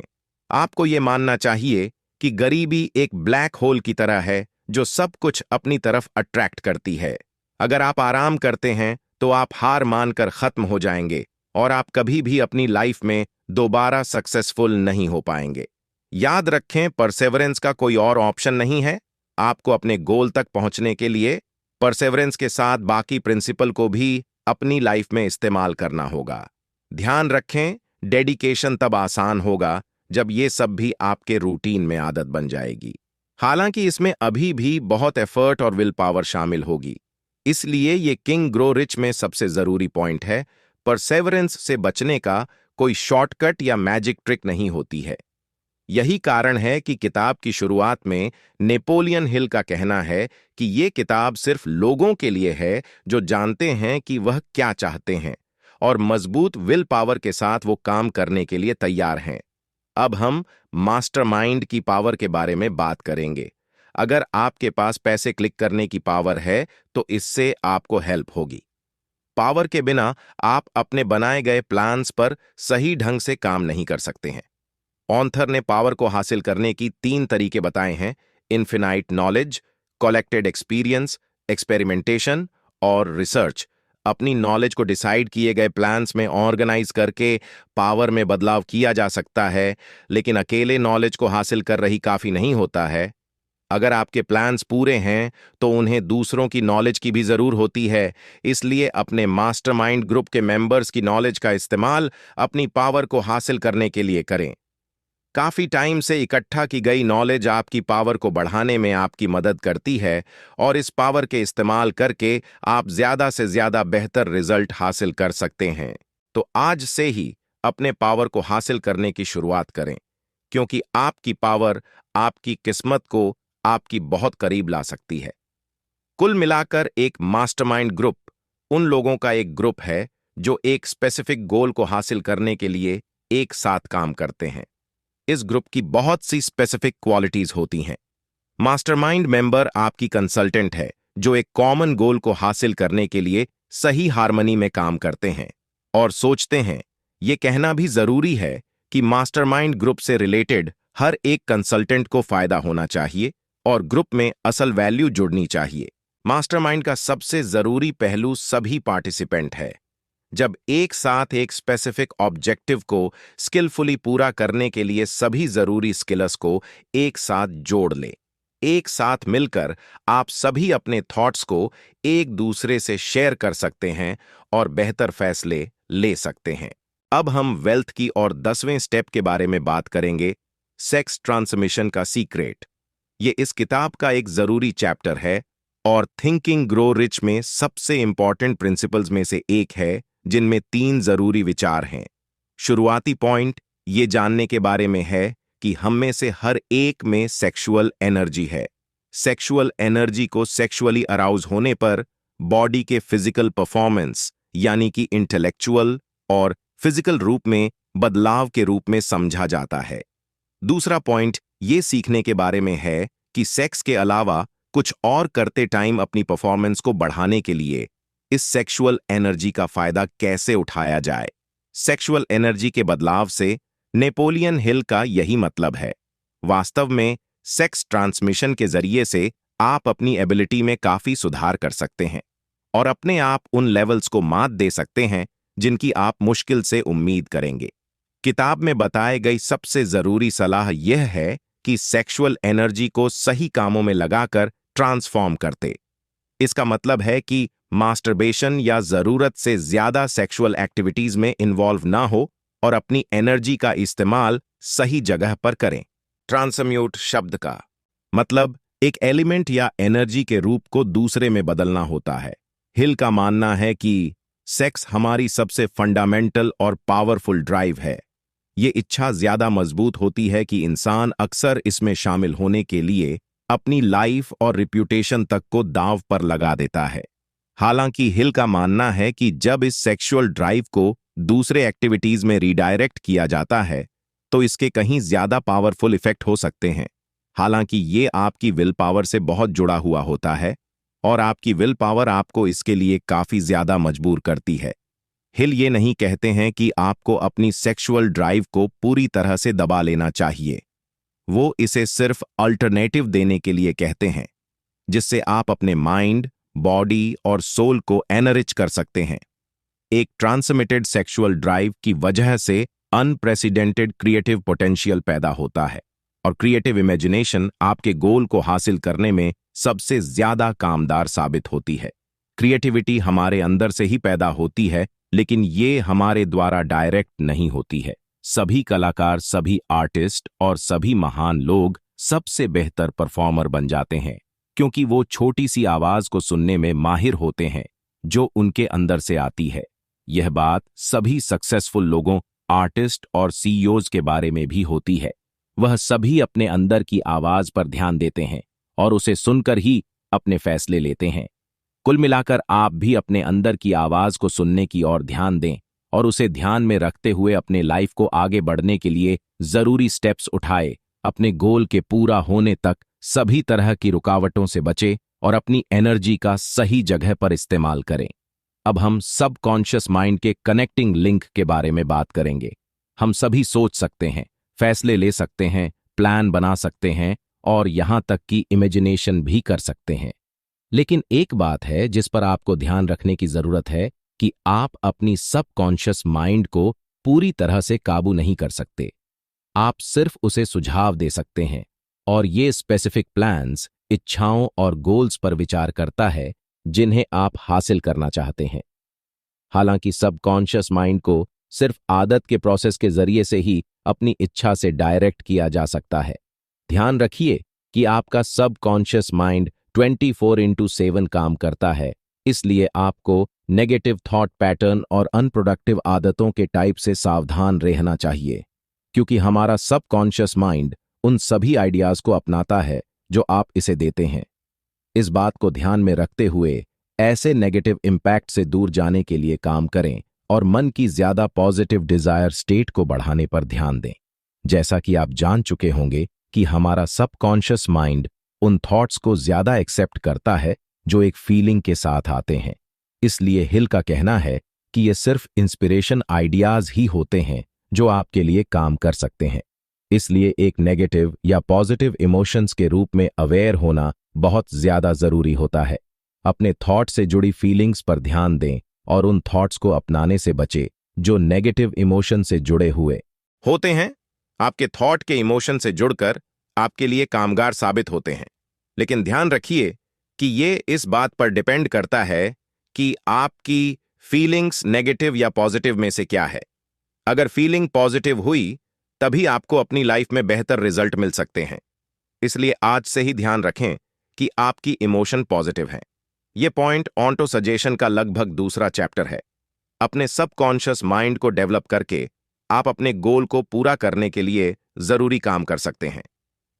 आपको ये मानना चाहिए कि गरीबी एक ब्लैक होल की तरह है जो सब कुछ अपनी तरफ अट्रैक्ट करती है। अगर आप आराम करते हैं तो आप हार मानकर खत्म हो जाएंगे और आप कभी भी अपनी लाइफ में दोबारा सक्सेसफुल नहीं हो पाएंगे। याद रखें, परसेवरेंस का कोई और ऑप्शन नहीं है। आपको अपने गोल तक पहुंचने के लिए परसेवरेंस के साथ बाकी प्रिंसिपल को भी अपनी लाइफ में इस्तेमाल करना होगा। ध्यान रखें, डेडिकेशन तब आसान होगा जब ये सब भी आपके रूटीन में आदत बन जाएगी। हालांकि इसमें अभी भी बहुत एफर्ट और विल पावर शामिल होगी, इसलिए ये किंग ग्रो रिच में सबसे जरूरी पॉइंट है। परसेवरेंस से बचने का कोई शॉर्टकट या मैजिक ट्रिक नहीं होती है। यही कारण है कि किताब की शुरुआत में नेपोलियन हिल का कहना है कि ये किताब सिर्फ लोगों के लिए है जो जानते हैं कि वह क्या चाहते हैं और मजबूत विल पावर के साथ वो काम करने के लिए तैयार हैं। अब हम मास्टरमाइंड की पावर के बारे में बात करेंगे। अगर आपके पास पैसे क्लिक करने की पावर है तो इससे आपको हेल्प होगी। पावर के बिना आप अपने बनाए गए प्लान्स पर सही ढंग से काम नहीं कर सकते हैं। ऑथर ने पावर को हासिल करने की 3 तरीके बताए हैं: infinite knowledge, collected experience, experimentation और रिसर्च। अपनी नॉलेज को डिसाइड किए गए प्लान्स में ऑर्गेनाइज करके पावर में बदलाव किया जा सकता है, लेकिन अकेले नॉलेज को हासिल कर रही काफी नहीं होता है। अगर आपके प्लान्स पूरे हैं तो उन्हें दूसरों की नॉलेज की भी जरूर होती है, इसलिए अपने मास्टरमाइंड ग्रुप के मेंबर्स की नॉलेज का इस्तेमाल अपनी पावर को हासिल करने के लिए करें। काफी टाइम से इकट्ठा की गई नॉलेज आपकी पावर को बढ़ाने में आपकी मदद करती है और इस पावर के इस्तेमाल करके आप ज्यादा से ज्यादा बेहतर रिजल्ट हासिल कर सकते हैं। तो आज से ही अपने पावर को हासिल करने की शुरुआत करें, क्योंकि आपकी पावर आपकी किस्मत को आपकी बहुत करीब ला सकती है। कुल मिलाकर एक मास्टरमाइंड ग्रुप उन लोगों का एक ग्रुप है जो एक स्पेसिफिक गोल को हासिल करने के लिए एक साथ काम करते हैं। इस ग्रुप की बहुत सी स्पेसिफिक क्वालिटीज होती हैं। मास्टरमाइंड मेंबर आपकी कंसल्टेंट है जो एक कॉमन गोल को हासिल करने के लिए सही हार्मनी में काम करते हैं और सोचते हैं। यह कहना भी जरूरी है कि मास्टरमाइंड ग्रुप से रिलेटेड हर एक कंसल्टेंट को फायदा होना चाहिए और ग्रुप में असल वैल्यू जुड़नी चाहिए। मास्टरमाइंड का सबसे जरूरी पहलू सभी पार्टिसिपेंट है। जब एक साथ एक स्पेसिफिक ऑब्जेक्टिव को स्किलफुली पूरा करने के लिए सभी जरूरी स्किल्स को एक साथ जोड़ ले, एक साथ मिलकर आप सभी अपने थॉट्स को एक दूसरे से शेयर कर सकते हैं और बेहतर फैसले ले सकते हैं। अब हम वेल्थ की और 10वें स्टेप के बारे में बात करेंगे, सेक्स ट्रांसमिशन का सीक्रेट। ये इस किताब का एक जरूरी चैप्टर है और थिंकिंग ग्रो रिच में सबसे इंपॉर्टेंट प्रिंसिपल्स में से एक है, जिनमें 3 जरूरी विचार हैं। शुरुआती पॉइंट ये जानने के बारे में है कि हम में से हर एक में सेक्सुअल एनर्जी है। सेक्सुअल एनर्जी को सेक्सुअली अराउज होने पर बॉडी के फिजिकल परफॉर्मेंस यानी कि इंटेलेक्चुअल और फिजिकल रूप में बदलाव के रूप में समझा जाता है। दूसरा पॉइंट ये सीखने के बारे में है कि सेक्स के अलावा कुछ और करते टाइम अपनी परफॉर्मेंस को बढ़ाने के लिए इस सेक्सुअल एनर्जी का फायदा कैसे उठाया जाए। सेक्सुअल एनर्जी के बदलाव से नेपोलियन हिल का यही मतलब है। वास्तव में सेक्स ट्रांसमिशन के जरिए से आप अपनी एबिलिटी में काफी सुधार कर सकते हैं और अपने आप उन लेवल्स को मात दे सकते हैं जिनकी आप मुश्किल से उम्मीद करेंगे। किताब में बताई गई सबसे जरूरी सलाह यह है कि सेक्सुअल एनर्जी को सही कामों में लगाकर ट्रांसफॉर्म करते। इसका मतलब है कि मास्टरबेशन या जरूरत से ज्यादा सेक्सुअल एक्टिविटीज में इन्वॉल्व ना हो और अपनी एनर्जी का इस्तेमाल सही जगह पर करें। ट्रांसम्यूट शब्द का मतलब एक एलिमेंट या एनर्जी के रूप को दूसरे में बदलना होता है। हिल का मानना है कि सेक्स हमारी सबसे फंडामेंटल और पावरफुल ड्राइव है। ये इच्छा ज्यादा मजबूत होती है कि इंसान अक्सर इसमें शामिल होने के लिए अपनी लाइफ और रिप्यूटेशन तक को दांव पर लगा देता है। हालांकि हिल का मानना है कि जब इस सेक्सुअल ड्राइव को दूसरे एक्टिविटीज में रीडायरेक्ट किया जाता है तो इसके कहीं ज्यादा पावरफुल इफेक्ट हो सकते हैं। हालांकि ये आपकी विल पावर से बहुत जुड़ा हुआ होता है और आपकी विल पावर आपको इसके लिए काफी ज्यादा मजबूर करती है। हिल ये नहीं कहते हैं कि आपको अपनी सेक्सुअल ड्राइव को पूरी तरह से दबा लेना चाहिए। वो इसे सिर्फ अल्टरनेटिव देने के लिए कहते हैं, जिससे आप अपने माइंड, बॉडी और सोल को एनरिच कर सकते हैं। एक ट्रांसमिटेड सेक्सुअल ड्राइव की वजह से अनप्रेसिडेंटेड क्रिएटिव पोटेंशियल पैदा होता है और क्रिएटिव इमेजिनेशन आपके गोल को हासिल करने में सबसे ज्यादा कामदार साबित होती है। क्रिएटिविटी हमारे अंदर से ही पैदा होती है, लेकिन ये हमारे द्वारा डायरेक्ट नहीं होती है। सभी कलाकार, सभी आर्टिस्ट और सभी महान लोग सबसे बेहतर परफॉर्मर बन जाते हैं क्योंकि वो छोटी सी आवाज को सुनने में माहिर होते हैं जो उनके अंदर से आती है। यह बात सभी सक्सेसफुल लोगों, आर्टिस्ट और सीईओज के बारे में भी होती है। वह सभी अपने अंदर की आवाज पर ध्यान देते हैं और उसे सुनकर ही अपने फैसले लेते हैं। कुल मिलाकर आप भी अपने अंदर की आवाज को सुनने की ओर ध्यान दें और उसे ध्यान में रखते हुए अपने लाइफ को आगे बढ़ने के लिए जरूरी स्टेप्स उठाए। अपने गोल के पूरा होने तक सभी तरह की रुकावटों से बचे और अपनी एनर्जी का सही जगह पर इस्तेमाल करें। अब हम सबकॉन्शियस माइंड के कनेक्टिंग लिंक के बारे में बात करेंगे। हम सभी सोच सकते हैं, फैसले ले सकते हैं, प्लान बना सकते हैं और यहां तक कि इमेजिनेशन भी कर सकते हैं। लेकिन एक बात है जिस पर आपको ध्यान रखने की जरूरत है कि आप अपनी सबकॉन्शियस माइंड को पूरी तरह से काबू नहीं कर सकते। आप सिर्फ उसे सुझाव दे सकते हैं। और ये स्पेसिफिक प्लान्स इच्छाओं और गोल्स पर विचार करता है जिन्हें आप हासिल करना चाहते हैं। हालांकि सबकॉन्शियस माइंड को सिर्फ आदत के प्रोसेस के जरिए से ही अपनी इच्छा से डायरेक्ट किया जा सकता है। ध्यान रखिए कि आपका सबकॉन्शियस माइंड 24/7 काम करता है, इसलिए आपको नेगेटिव थॉट पैटर्न और अनप्रोडक्टिव आदतों के टाइप से सावधान रहना चाहिए, क्योंकि हमारा सबकॉन्शियस माइंड उन सभी आइडियाज को अपनाता है जो आप इसे देते हैं। इस बात को ध्यान में रखते हुए ऐसे नेगेटिव इम्पैक्ट से दूर जाने के लिए काम करें और मन की ज्यादा पॉजिटिव डिजायर स्टेट को बढ़ाने पर ध्यान दें। जैसा कि आप जान चुके होंगे कि हमारा सबकॉन्शियस माइंड उन थॉट्स को ज्यादा एक्सेप्ट करता है जो एक फीलिंग के साथ आते हैं। इसलिए हिल का कहना है कि ये सिर्फ इंस्पिरेशन आइडियाज ही होते हैं जो आपके लिए काम कर सकते हैं। इसलिए एक नेगेटिव या पॉजिटिव इमोशंस के रूप में अवेयर होना बहुत ज्यादा जरूरी होता है। अपने थॉट से जुड़ी फीलिंग्स पर ध्यान दें और उन थॉट्स को अपनाने से बचें जो नेगेटिव इमोशन से जुड़े हुए होते हैं। आपके थॉट के इमोशन से जुड़कर आपके लिए कामगार साबित होते हैं, लेकिन ध्यान रखिए कि ये इस बात पर डिपेंड करता है कि आपकी फीलिंग्स नेगेटिव या पॉजिटिव में से क्या है। अगर फीलिंग पॉजिटिव हुई तभी आपको अपनी लाइफ में बेहतर रिजल्ट मिल सकते हैं। इसलिए आज से ही ध्यान रखें कि आपकी इमोशन पॉजिटिव है। यह पॉइंट ऑटो सजेशन का लगभग दूसरा चैप्टर है। अपने सबकॉन्शियस माइंड को डेवलप करके आप अपने गोल को पूरा करने के लिए जरूरी काम कर सकते हैं।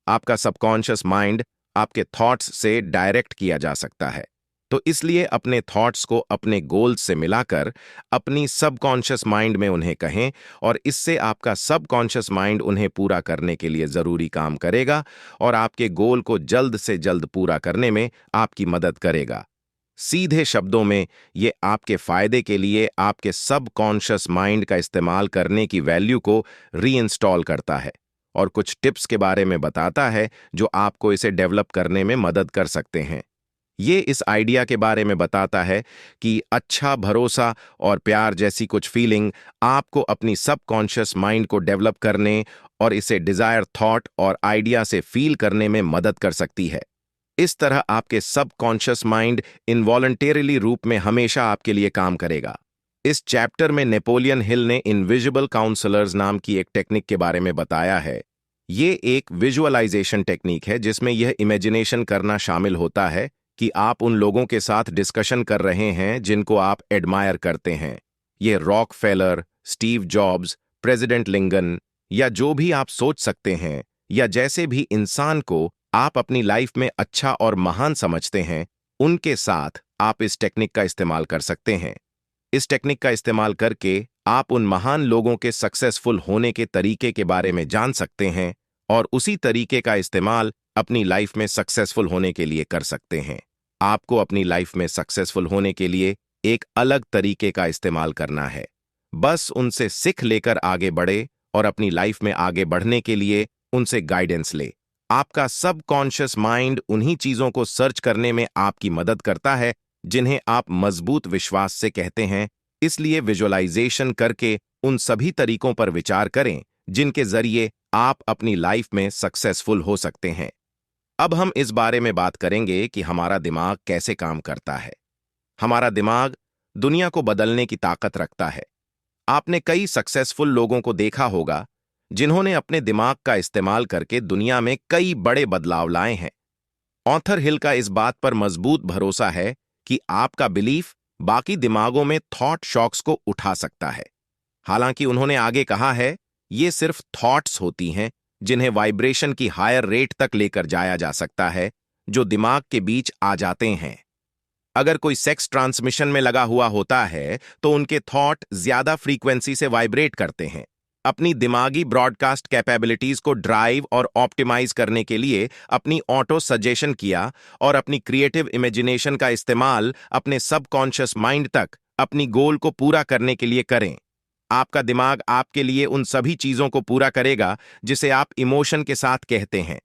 आपका सबकॉन्शियस माइंड आपके थॉट्स से डायरेक्ट किया जा सकता है, तो इसलिए अपने थॉट्स को अपने गोल्स से मिलाकर अपनी सबकॉन्शियस माइंड में उन्हें कहें और इससे आपका सबकॉन्शियस माइंड उन्हें पूरा करने के लिए जरूरी काम करेगा और आपके गोल को जल्द से जल्द पूरा करने में आपकी मदद करेगा। सीधे शब्दों में ये आपके फायदे के लिए आपके सबकॉन्शियस माइंड का इस्तेमाल करने की वैल्यू को रीइंस्टॉल करता है और कुछ टिप्स के बारे में बताता है जो आपको इसे डेवलप करने में मदद कर सकते हैं। ये इस आइडिया के बारे में बताता है कि अच्छा, भरोसा और प्यार जैसी कुछ फीलिंग आपको अपनी सबकॉन्शियस माइंड को डेवलप करने और इसे डिजायर थॉट और आइडिया से फील करने में मदद कर सकती है। इस तरह आपके सबकॉन्शियस माइंड इनवॉलंटरीली रूप में हमेशा आपके लिए काम करेगा। इस चैप्टर में नेपोलियन हिल ने इनविजिबल काउंसलर्स नाम की एक टेक्निक के बारे में बताया है। ये एक विजुअलाइजेशन टेक्निक है जिसमें यह इमेजिनेशन करना शामिल होता है कि आप उन लोगों के साथ डिस्कशन कर रहे हैं जिनको आप एडमायर करते हैं। ये Rockefeller, Steve jobs, president Lincoln या जो भी आप सोच सकते हैं या जैसे भी इंसान को आप अपनी लाइफ में अच्छा और महान समझते हैं, उनके साथ आप इस टेक्निक का इस्तेमाल कर सकते हैं। इस टेक्निक का इस्तेमाल करके आप उन महान लोगों के सक्सेसफुल होने के तरीके के बारे में जान सकते हैं और उसी तरीके का इस्तेमाल अपनी लाइफ में सक्सेसफुल होने के लिए कर सकते हैं। आपको अपनी लाइफ में सक्सेसफुल होने के लिए एक अलग तरीके का इस्तेमाल करना है। बस उनसे सीख लेकर आगे बढ़े और अपनी लाइफ में आगे बढ़ने के लिए उनसे गाइडेंस ले। आपका सबकॉन्शियस माइंड उन्हीं चीजों को सर्च करने में आपकी मदद करता है जिन्हें आप मजबूत विश्वास से कहते हैं। इसलिए विजुअलाइजेशन करके उन सभी तरीकों पर विचार करें जिनके जरिए आप अपनी लाइफ में सक्सेसफुल हो सकते हैं। अब हम इस बारे में बात करेंगे कि हमारा दिमाग कैसे काम करता है। हमारा दिमाग दुनिया को बदलने की ताकत रखता है। आपने कई सक्सेसफुल लोगों को देखा होगा जिन्होंने अपने दिमाग का इस्तेमाल करके दुनिया में कई बड़े बदलाव लाए हैं। ऑथर हिल का इस बात पर मजबूत भरोसा है कि आपका बिलीफ बाकी दिमागों में थॉट शॉक्स को उठा सकता है। हालांकि उन्होंने आगे कहा है, ये सिर्फ थॉट्स होती हैं जिन्हें वाइब्रेशन की हायर रेट तक लेकर जाया जा सकता है जो दिमाग के बीच आ जाते हैं। अगर कोई सेक्स ट्रांसमिशन में लगा हुआ होता है तो उनके थॉट ज्यादा फ्रीक्वेंसी से वाइब्रेट करते हैं। अपनी दिमागी ब्रॉडकास्ट कैपेबिलिटीज को ड्राइव और ऑप्टिमाइज करने के लिए अपनी ऑटो सजेशन किया और अपनी क्रिएटिव इमेजिनेशन का इस्तेमाल अपने सबकॉन्शियस माइंड तक अपनी गोल को पूरा करने के लिए करें। आपका दिमाग आपके लिए उन सभी चीजों को पूरा करेगा जिसे आप इमोशन के साथ कहते हैं।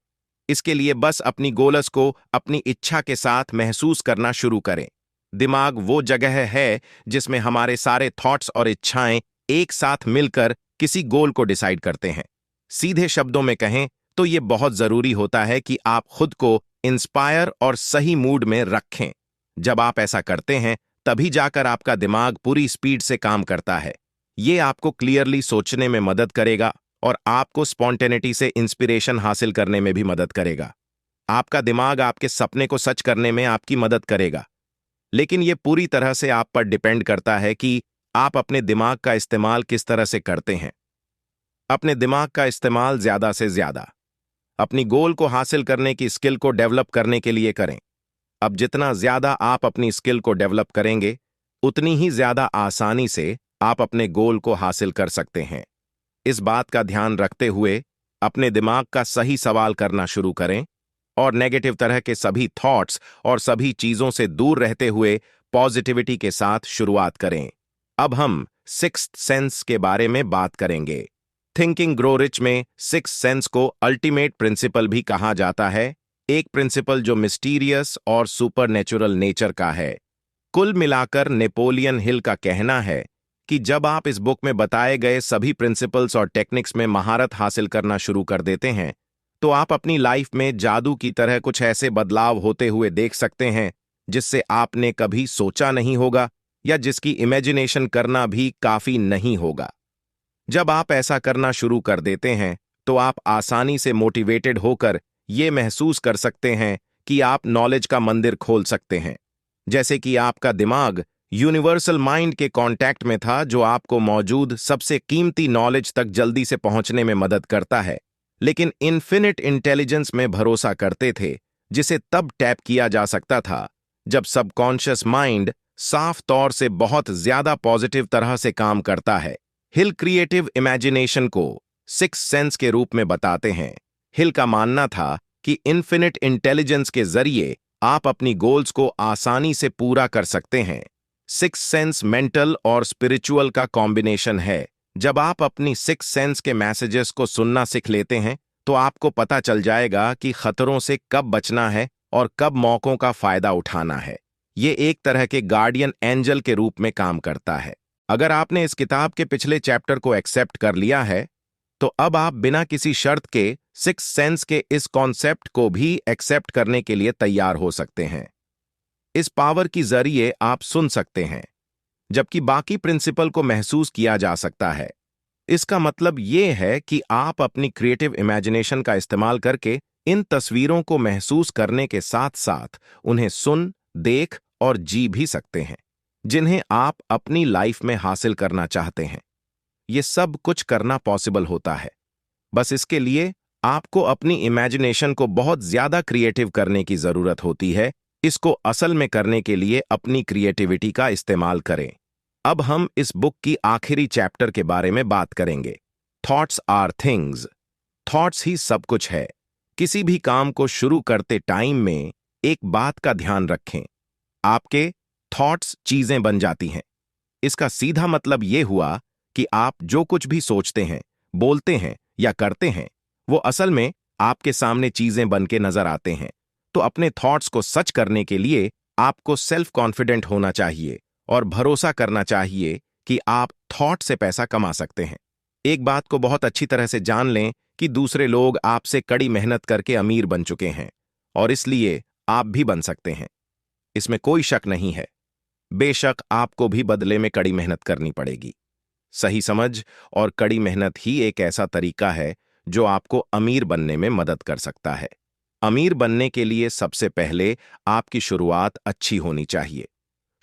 इसके लिए बस अपनी गोल्स को अपनी इच्छा के साथ महसूस करना शुरू करें। दिमाग वो जगह है जिसमें हमारे सारे थॉट्स और इच्छाएं एक साथ मिलकर किसी गोल को डिसाइड करते हैं। सीधे शब्दों में कहें तो ये बहुत जरूरी होता है कि आप खुद को इंस्पायर और सही मूड में रखें। जब आप ऐसा करते हैं तभी जाकर आपका दिमाग पूरी स्पीड से काम करता है। ये आपको क्लियरली सोचने में मदद करेगा और आपको स्पॉन्टेनिटी से इंस्पिरेशन हासिल करने में भी मदद करेगा। आपका दिमाग आपके सपने को सच करने में आपकी मदद करेगा, लेकिन ये पूरी तरह से आप पर डिपेंड करता है कि आप अपने दिमाग का इस्तेमाल किस तरह से करते हैं। अपने दिमाग का इस्तेमाल ज्यादा से ज्यादा अपनी गोल को हासिल करने की स्किल को डेवलप करने के लिए करें। अब जितना ज्यादा आप अपनी स्किल को डेवलप करेंगे, उतनी ही ज्यादा आसानी से आप अपने गोल को हासिल कर सकते हैं। इस बात का ध्यान रखते हुए अपने दिमाग का सही सवाल करना शुरू करें और नेगेटिव तरह के सभी थॉट्स और सभी चीजों से दूर रहते हुए पॉजिटिविटी के साथ शुरुआत करें। अब हम सिक्स्थ सेंस के बारे में बात करेंगे। थिंकिंग ग्रो रिच में सिक्स्थ सेंस को अल्टीमेट प्रिंसिपल भी कहा जाता है, एक प्रिंसिपल जो मिस्टीरियस और सुपरनेचुरल नेचर का है। कुल मिलाकर नेपोलियन हिल का कहना है कि जब आप इस बुक में बताए गए सभी प्रिंसिपल्स और टेक्निक्स में महारत हासिल करना शुरू कर देते हैं, तो आप अपनी लाइफ में जादू की तरह कुछ ऐसे बदलाव होते हुए देख सकते हैं जिससे आपने कभी सोचा नहीं होगा या जिसकी इमेजिनेशन करना भी काफी नहीं होगा। जब आप ऐसा करना शुरू कर देते हैं तो आप आसानी से मोटिवेटेड होकर ये महसूस कर सकते हैं कि आप नॉलेज का मंदिर खोल सकते हैं। जैसे कि आपका दिमाग यूनिवर्सल माइंड के कांटेक्ट में था जो आपको मौजूद सबसे कीमती नॉलेज तक जल्दी से पहुंचने में मदद करता है, लेकिन इन्फिनिट इंटेलिजेंस में भरोसा करते थे, जिसे तब टैप किया जा सकता था जब सबकॉन्शियस माइंड साफ तौर से बहुत ज्यादा पॉजिटिव तरह से काम करता है। हिल क्रिएटिव इमेजिनेशन को सिक्स सेंस के रूप में बताते हैं। हिल का मानना था कि इन्फिनिट इंटेलिजेंस के जरिए आप अपनी गोल्स को आसानी से पूरा कर सकते हैं। सिक्स सेंस मेंटल और स्पिरिचुअल का कॉम्बिनेशन है। जब आप अपनी सिक्स सेंस के मैसेजेस को सुनना सीख लेते हैं तो आपको पता चल जाएगा कि खतरों से कब बचना है और कब मौकों का फायदा उठाना है। ये एक तरह के गार्डियन एंजल के रूप में काम करता है। अगर आपने इस किताब के पिछले चैप्टर को एक्सेप्ट कर लिया है तो अब आप बिना किसी शर्त के सिक्स सेंस के इस कॉन्सेप्ट को भी एक्सेप्ट करने के लिए तैयार हो सकते हैं। इस पावर की जरिए आप सुन सकते हैं जबकि बाकी प्रिंसिपल को महसूस किया जा सकता है। इसका मतलब यह है कि आप अपनी क्रिएटिव इमेजिनेशन का इस्तेमाल करके इन तस्वीरों को महसूस करने के साथ साथ उन्हें सुन, देख और जी भी सकते हैं, जिन्हें आप अपनी लाइफ में हासिल करना चाहते हैं। ये सब कुछ करना पॉसिबल होता है, बस इसके लिए आपको अपनी इमेजिनेशन को बहुत ज्यादा क्रिएटिव करने की जरूरत होती है। इसको असल में करने के लिए अपनी क्रिएटिविटी का इस्तेमाल करें। अब हम इस बुक की आखिरी चैप्टर के बारे में बात करेंगे। Thoughts are things. थॉट्स ही सब कुछ है। किसी भी काम को शुरू करते टाइम में एक बात का ध्यान रखें, आपके थॉट्स चीजें बन जाती हैं। इसका सीधा मतलब यह हुआ कि आप जो कुछ भी सोचते हैं, बोलते हैं या करते हैं, वो असल में आपके सामने चीजें बन के नजर आते हैं। तो अपने थॉट्स को सच करने के लिए आपको सेल्फ कॉन्फिडेंट होना चाहिए और भरोसा करना चाहिए कि आप थॉट से पैसा कमा सकते हैं। एक बात को बहुत अच्छी तरह से जान लें कि दूसरे लोग आपसे कड़ी मेहनत करके अमीर बन चुके हैं और इसलिए आप भी बन सकते हैं। इसमें कोई शक नहीं है। बेशक आपको भी बदले में कड़ी मेहनत करनी पड़ेगी। सही समझ और कड़ी मेहनत ही एक ऐसा तरीका है जो आपको अमीर बनने में मदद कर सकता है। अमीर बनने के लिए सबसे पहले आपकी शुरुआत अच्छी होनी चाहिए।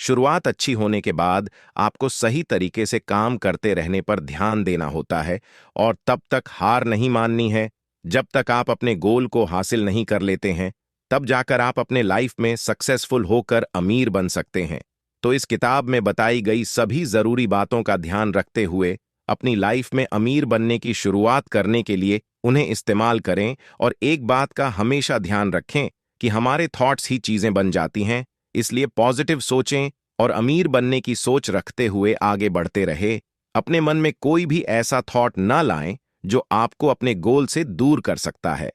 शुरुआत अच्छी होने के बाद आपको सही तरीके से काम करते रहने पर ध्यान देना होता है और तब तक हार नहीं माननी है जब तक आप अपने गोल को हासिल नहीं कर लेते हैं। तब जाकर आप अपने लाइफ में सक्सेसफुल होकर अमीर बन सकते हैं। तो इस किताब में बताई गई सभी जरूरी बातों का ध्यान रखते हुए अपनी लाइफ में अमीर बनने की शुरुआत करने के लिए उन्हें इस्तेमाल करें और एक बात का हमेशा ध्यान रखें कि हमारे थॉट्स ही चीजें बन जाती हैं। इसलिए पॉजिटिव सोचें और अमीर बनने की सोच रखते हुए आगे बढ़ते रहे। अपने मन में कोई भी ऐसा थॉट ना लाएं जो आपको अपने गोल से दूर कर सकता है।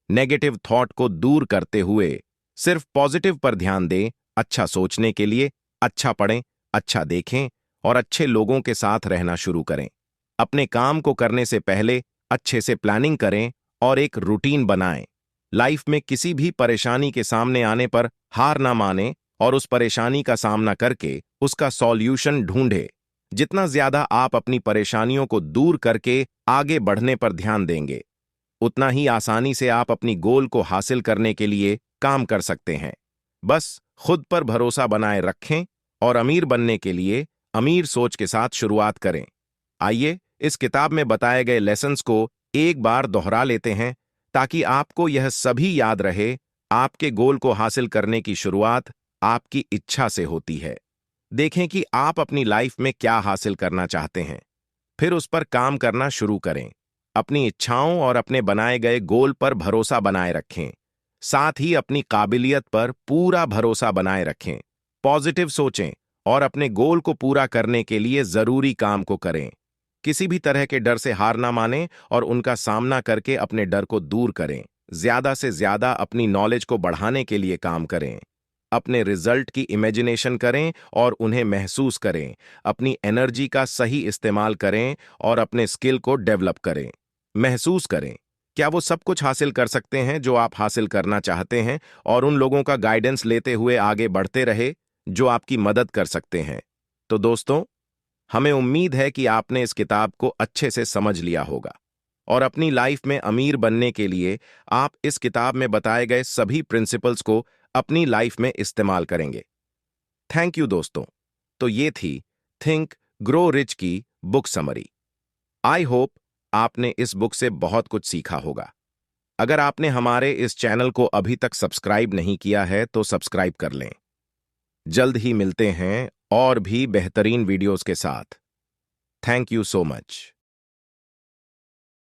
नेगेटिव थॉट को दूर करते हुए सिर्फ पॉजिटिव पर ध्यान दें। अच्छा सोचने के लिए अच्छा पढ़ें, अच्छा देखें और अच्छे लोगों के साथ रहना शुरू करें। अपने काम को करने से पहले अच्छे से प्लानिंग करें और एक रूटीन बनाएं। लाइफ में किसी भी परेशानी के सामने आने पर हार ना माने और उस परेशानी का सामना करके उसका सॉल्यूशन ढूंढे। जितना ज्यादा आप अपनी परेशानियों को दूर करके आगे बढ़ने पर ध्यान देंगे, उतना ही आसानी से आप अपनी गोल को हासिल करने के लिए काम कर सकते हैं। बस खुद पर भरोसा बनाए रखें और अमीर बनने के लिए अमीर सोच के साथ शुरुआत करें। आइए इस किताब में बताए गए लेसन्स को एक बार दोहरा लेते हैं ताकि आपको यह सभी याद रहे। आपके गोल को हासिल करने की शुरुआत आपकी इच्छा से होती है। देखें कि आप अपनी लाइफ में क्या हासिल करना चाहते हैं, फिर उस पर काम करना शुरू करें। अपनी इच्छाओं और अपने बनाए गए गोल पर भरोसा बनाए रखें। साथ ही अपनी काबिलियत पर पूरा भरोसा बनाए रखें। पॉजिटिव सोचें और अपने गोल को पूरा करने के लिए जरूरी काम को करें। किसी भी तरह के डर से हार ना मानें और उनका सामना करके अपने डर को दूर करें। ज्यादा से ज्यादा अपनी नॉलेज को बढ़ाने के लिए काम करें। अपने रिजल्ट की इमेजिनेशन करें और उन्हें महसूस करें। अपनी एनर्जी का सही इस्तेमाल करें और अपने स्किल को डेवलप करें। महसूस करें क्या वो सब कुछ हासिल कर सकते हैं जो आप हासिल करना चाहते हैं, और उन लोगों का गाइडेंस लेते हुए आगे बढ़ते रहे जो आपकी मदद कर सकते हैं। तो दोस्तों, हमें उम्मीद है कि आपने इस किताब को अच्छे से समझ लिया होगा और अपनी लाइफ में अमीर बनने के लिए आप इस किताब में बताए गए सभी प्रिंसिपल्स को अपनी लाइफ में इस्तेमाल करेंगे। थैंक यू दोस्तों। तो ये थी थिंक ग्रो रिच की बुक समरी। आई होप आपने इस बुक से बहुत कुछ सीखा होगा। अगर आपने हमारे इस चैनल को अभी तक सब्सक्राइब नहीं किया है तो सब्सक्राइब कर लें। जल्द ही मिलते हैं और भी बेहतरीन वीडियोस के साथ। Thank you so much.